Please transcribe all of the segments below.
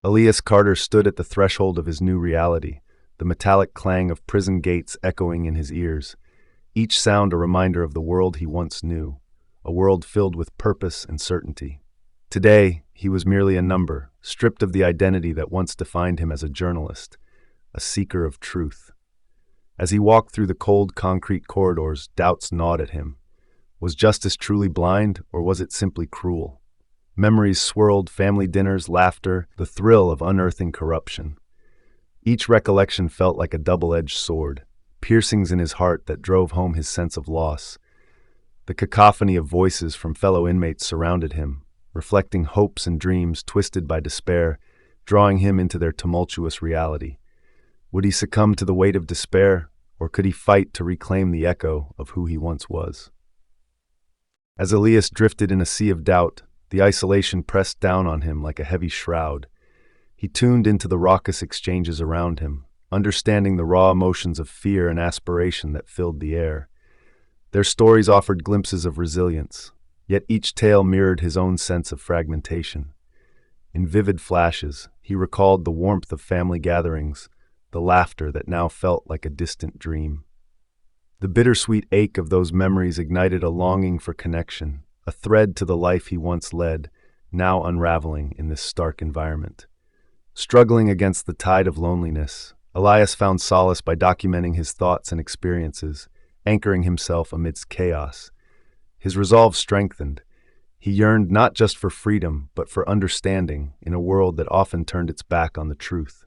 Elias Carter stood at the threshold of his new reality, the metallic clang of prison gates echoing in his ears, each sound a reminder of the world he once knew, a world filled with purpose and certainty. Today, he was merely a number, stripped of the identity that once defined him as a journalist, a seeker of truth. As he walked through the cold concrete corridors, doubts gnawed at him. Was justice truly blind, or was it simply cruel? Memories swirled, family dinners, laughter, the thrill of unearthing corruption. Each recollection felt like a double-edged sword, piercings in his heart that drove home his sense of loss. The cacophony of voices from fellow inmates surrounded him, reflecting hopes and dreams twisted by despair, drawing him into their tumultuous reality. Would he succumb to the weight of despair, or could he fight to reclaim the echo of who he once was? As Elias drifted in a sea of doubt, the isolation pressed down on him like a heavy shroud. He tuned into the raucous exchanges around him, understanding the raw emotions of fear and aspiration that filled the air. Their stories offered glimpses of resilience, yet each tale mirrored his own sense of fragmentation. In vivid flashes, he recalled the warmth of family gatherings, the laughter that now felt like a distant dream. The bittersweet ache of those memories ignited a longing for connection, a thread to the life he once led, now unraveling in this stark environment. Struggling against the tide of loneliness, Elias found solace by documenting his thoughts and experiences, anchoring himself amidst chaos. His resolve strengthened. He yearned not just for freedom, but for understanding in a world that often turned its back on the truth.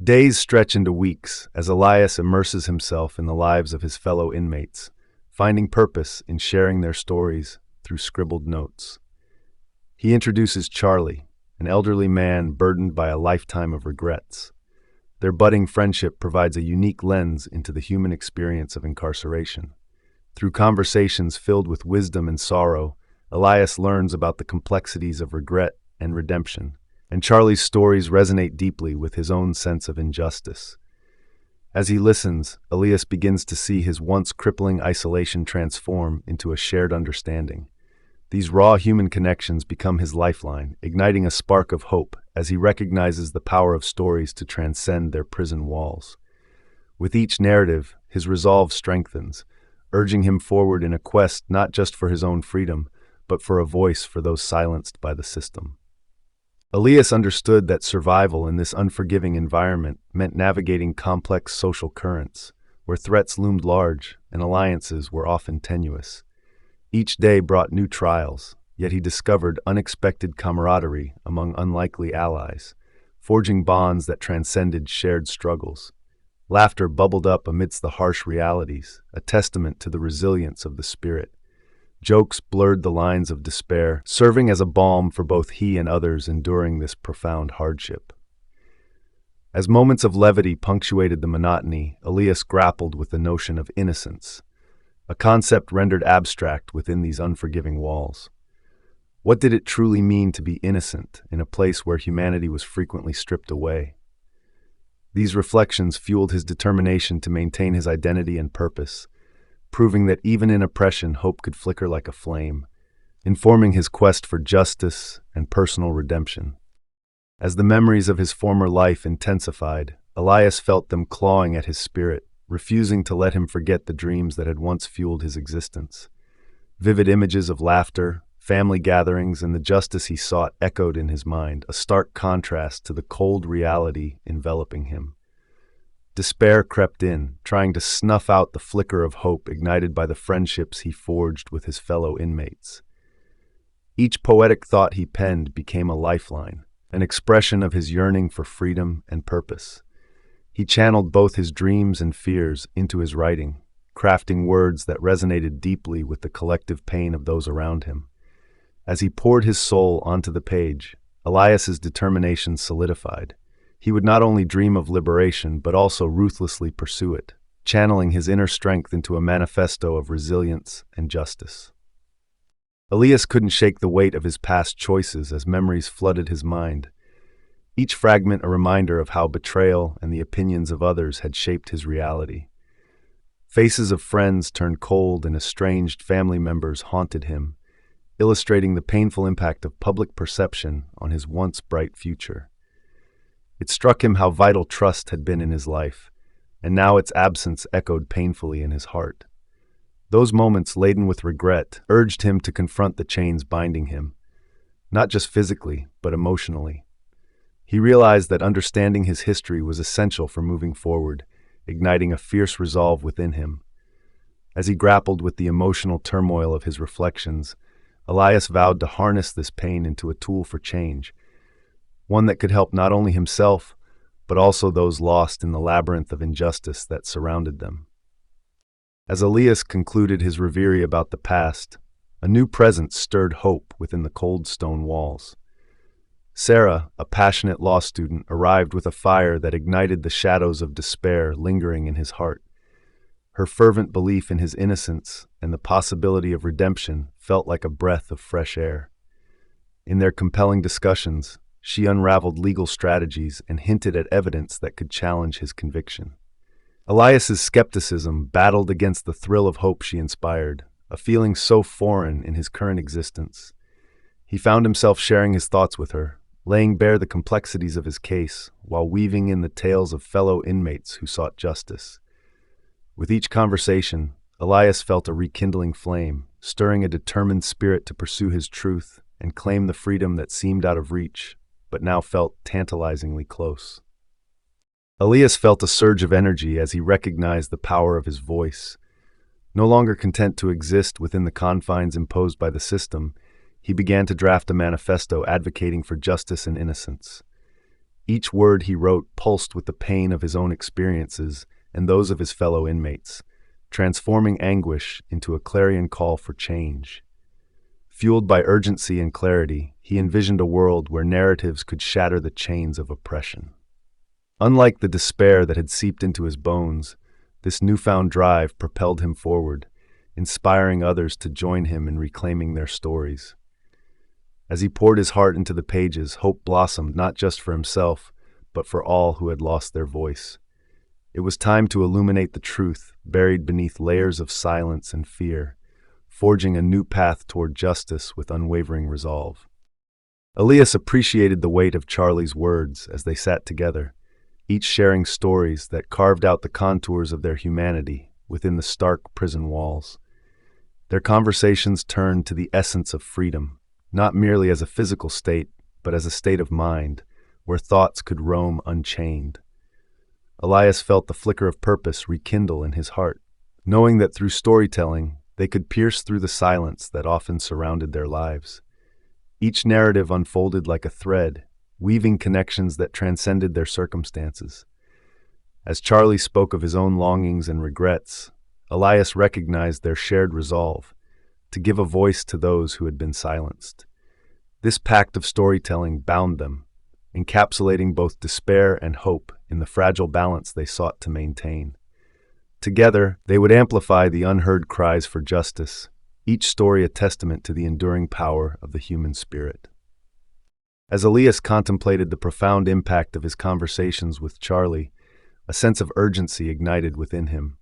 Days stretch into weeks as Elias immerses himself in the lives of his fellow inmates, finding purpose in sharing their stories through scribbled notes. He introduces Charlie, an elderly man burdened by a lifetime of regrets. Their budding friendship provides a unique lens into the human experience of incarceration. Through conversations filled with wisdom and sorrow, Elias learns about the complexities of regret and redemption, and Charlie's stories resonate deeply with his own sense of injustice. As he listens, Elias begins to see his once crippling isolation transform into a shared understanding. These raw human connections become his lifeline, igniting a spark of hope as he recognizes the power of stories to transcend their prison walls. With each narrative, his resolve strengthens, urging him forward in a quest not just for his own freedom, but for a voice for those silenced by the system. Elias understood that survival in this unforgiving environment meant navigating complex social currents, where threats loomed large and alliances were often tenuous. Each day brought new trials, yet he discovered unexpected camaraderie among unlikely allies, forging bonds that transcended shared struggles. Laughter bubbled up amidst the harsh realities, a testament to the resilience of the spirit. Jokes blurred the lines of despair, serving as a balm for both he and others enduring this profound hardship. As moments of levity punctuated the monotony, Elias grappled with the notion of innocence, a concept rendered abstract within these unforgiving walls. What did it truly mean to be innocent in a place where humanity was frequently stripped away? These reflections fueled his determination to maintain his identity and purpose, proving that even in oppression, hope could flicker like a flame, informing his quest for justice and personal redemption. As the memories of his former life intensified, Elias felt them clawing at his spirit, refusing to let him forget the dreams that had once fueled his existence. Vivid images of laughter, family gatherings, and the justice he sought echoed in his mind, a stark contrast to the cold reality enveloping him. Despair crept in, trying to snuff out the flicker of hope ignited by the friendships he forged with his fellow inmates. Each poetic thought he penned became a lifeline, an expression of his yearning for freedom and purpose. He channeled both his dreams and fears into his writing, crafting words that resonated deeply with the collective pain of those around him. As he poured his soul onto the page, Elias's determination solidified. He would not only dream of liberation, but also ruthlessly pursue it, channeling his inner strength into a manifesto of resilience and justice. Elias couldn't shake the weight of his past choices as memories flooded his mind, each fragment a reminder of how betrayal and the opinions of others had shaped his reality. Faces of friends turned cold and estranged family members haunted him, illustrating the painful impact of public perception on his once bright future. It struck him how vital trust had been in his life, and now its absence echoed painfully in his heart. Those moments, laden with regret, urged him to confront the chains binding him, not just physically, but emotionally. He realized that understanding his history was essential for moving forward, igniting a fierce resolve within him. As he grappled with the emotional turmoil of his reflections, Elias vowed to harness this pain into a tool for change, one that could help not only himself, but also those lost in the labyrinth of injustice that surrounded them. As Elias concluded his reverie about the past, a new presence stirred hope within the cold stone walls. Sarah, a passionate law student, arrived with a fire that ignited the shadows of despair lingering in his heart. Her fervent belief in his innocence and the possibility of redemption felt like a breath of fresh air. In their compelling discussions, she unraveled legal strategies and hinted at evidence that could challenge his conviction. Elias's skepticism battled against the thrill of hope she inspired, a feeling so foreign in his current existence. He found himself sharing his thoughts with her, laying bare the complexities of his case while weaving in the tales of fellow inmates who sought justice. With each conversation, Elias felt a rekindling flame, stirring a determined spirit to pursue his truth and claim the freedom that seemed out of reach, but now felt tantalizingly close. Elias felt a surge of energy as he recognized the power of his voice. No longer content to exist within the confines imposed by the system, he began to draft a manifesto advocating for justice and innocence. Each word he wrote pulsed with the pain of his own experiences and those of his fellow inmates, transforming anguish into a clarion call for change. Fueled by urgency and clarity, he envisioned a world where narratives could shatter the chains of oppression. Unlike the despair that had seeped into his bones, this newfound drive propelled him forward, inspiring others to join him in reclaiming their stories. As he poured his heart into the pages, hope blossomed not just for himself, but for all who had lost their voice. It was time to illuminate the truth buried beneath layers of silence and fear, forging a new path toward justice with unwavering resolve. Elias appreciated the weight of Charlie's words as they sat together, each sharing stories that carved out the contours of their humanity within the stark prison walls. Their conversations turned to the essence of freedom, not merely as a physical state, but as a state of mind, where thoughts could roam unchained. Elias felt the flicker of purpose rekindle in his heart, knowing that through storytelling, they could pierce through the silence that often surrounded their lives. Each narrative unfolded like a thread, weaving connections that transcended their circumstances. As Charlie spoke of his own longings and regrets, Elias recognized their shared resolve to give a voice to those who had been silenced. This pact of storytelling bound them, encapsulating both despair and hope in the fragile balance they sought to maintain. Together, they would amplify the unheard cries for justice, each story a testament to the enduring power of the human spirit. As Elias contemplated the profound impact of his conversations with Charlie, a sense of urgency ignited within him.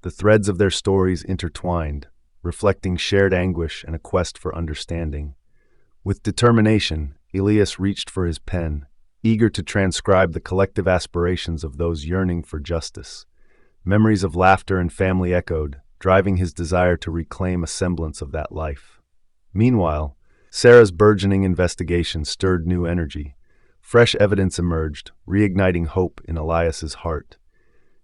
The threads of their stories intertwined, reflecting shared anguish and a quest for understanding. With determination, Elias reached for his pen, eager to transcribe the collective aspirations of those yearning for justice. Memories of laughter and family echoed, driving his desire to reclaim a semblance of that life. Meanwhile, Sarah's burgeoning investigation stirred new energy. Fresh evidence emerged, reigniting hope in Elias's heart.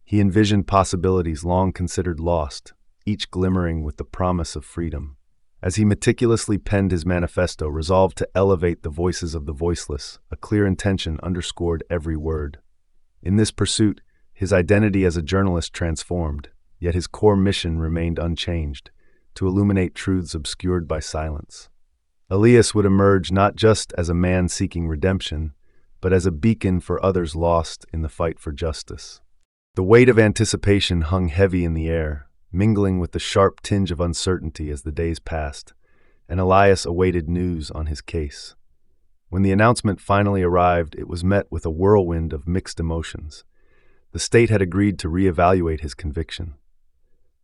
He envisioned possibilities long considered lost, each glimmering with the promise of freedom. As he meticulously penned his manifesto, resolved to elevate the voices of the voiceless, a clear intention underscored every word. In this pursuit, his identity as a journalist transformed, yet his core mission remained unchanged, to illuminate truths obscured by silence. Elias would emerge not just as a man seeking redemption, but as a beacon for others lost in the fight for justice. The weight of anticipation hung heavy in the air, mingling with the sharp tinge of uncertainty as the days passed, and Elias awaited news on his case. When the announcement finally arrived, it was met with a whirlwind of mixed emotions. The state had agreed to reevaluate his conviction.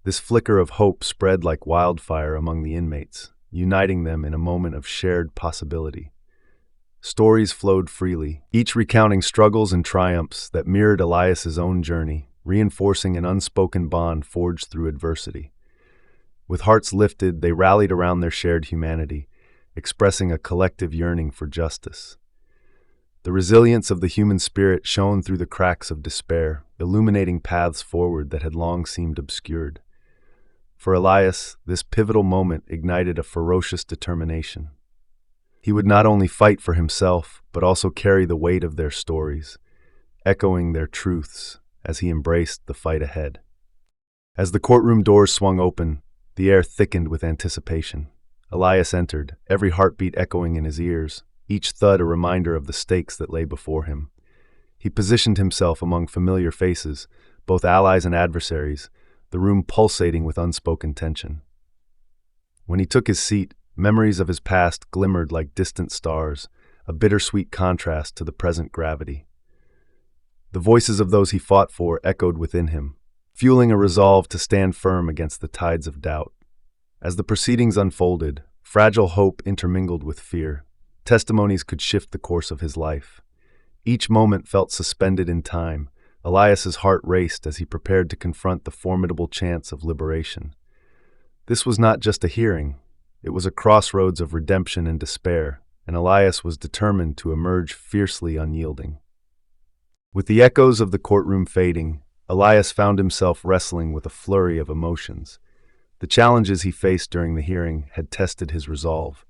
This flicker of hope spread like wildfire among the inmates, uniting them in a moment of shared possibility. Stories flowed freely, each recounting struggles and triumphs that mirrored Elias's own journey, reinforcing an unspoken bond forged through adversity. With hearts lifted, they rallied around their shared humanity, expressing a collective yearning for justice. The resilience of the human spirit shone through the cracks of despair, illuminating paths forward that had long seemed obscured. For Elias, this pivotal moment ignited a ferocious determination. He would not only fight for himself, but also carry the weight of their stories, echoing their truths as he embraced the fight ahead. As the courtroom doors swung open, the air thickened with anticipation. Elias entered, every heartbeat echoing in his ears, each thud a reminder of the stakes that lay before him. He positioned himself among familiar faces, both allies and adversaries, the room pulsating with unspoken tension. When he took his seat, memories of his past glimmered like distant stars, a bittersweet contrast to the present gravity. The voices of those he fought for echoed within him, fueling a resolve to stand firm against the tides of doubt. As the proceedings unfolded, fragile hope intermingled with fear. Testimonies could shift the course of his life. Each moment felt suspended in time. Elias's heart raced as he prepared to confront the formidable chance of liberation. This was not just a hearing. It was a crossroads of redemption and despair, and Elias was determined to emerge fiercely unyielding. With the echoes of the courtroom fading, Elias found himself wrestling with a flurry of emotions. The challenges he faced during the hearing had tested his resolve,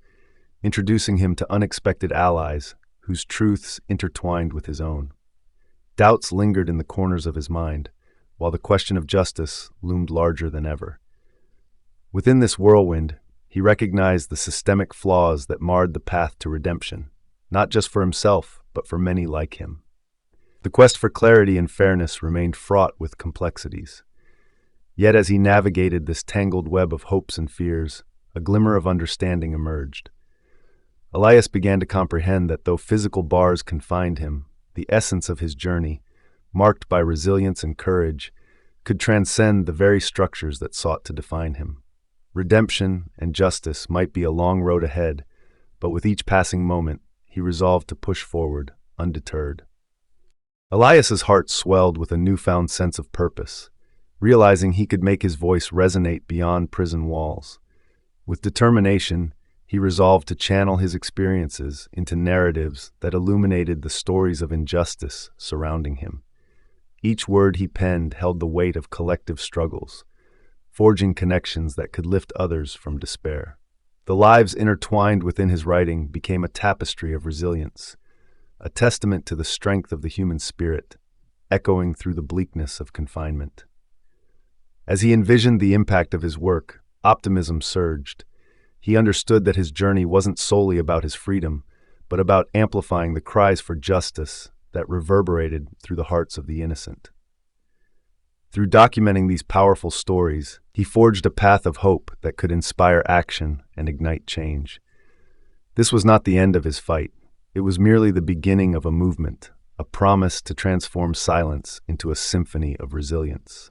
introducing him to unexpected allies whose truths intertwined with his own. Doubts lingered in the corners of his mind, while the question of justice loomed larger than ever. Within this whirlwind, he recognized the systemic flaws that marred the path to redemption, not just for himself, but for many like him. The quest for clarity and fairness remained fraught with complexities. Yet as he navigated this tangled web of hopes and fears, a glimmer of understanding emerged. Elias began to comprehend that though physical bars confined him, the essence of his journey, marked by resilience and courage, could transcend the very structures that sought to define him. Redemption and justice might be a long road ahead, but with each passing moment, he resolved to push forward, undeterred. Elias's heart swelled with a newfound sense of purpose, realizing he could make his voice resonate beyond prison walls. With determination, he resolved to channel his experiences into narratives that illuminated the stories of injustice surrounding him. Each word he penned held the weight of collective struggles, forging connections that could lift others from despair. The lives intertwined within his writing became a tapestry of resilience, a testament to the strength of the human spirit, echoing through the bleakness of confinement. As he envisioned the impact of his work, optimism surged. He understood that his journey wasn't solely about his freedom, but about amplifying the cries for justice that reverberated through the hearts of the innocent. Through documenting these powerful stories, he forged a path of hope that could inspire action and ignite change. This was not the end of his fight. It was merely the beginning of a movement, a promise to transform silence into a symphony of resilience.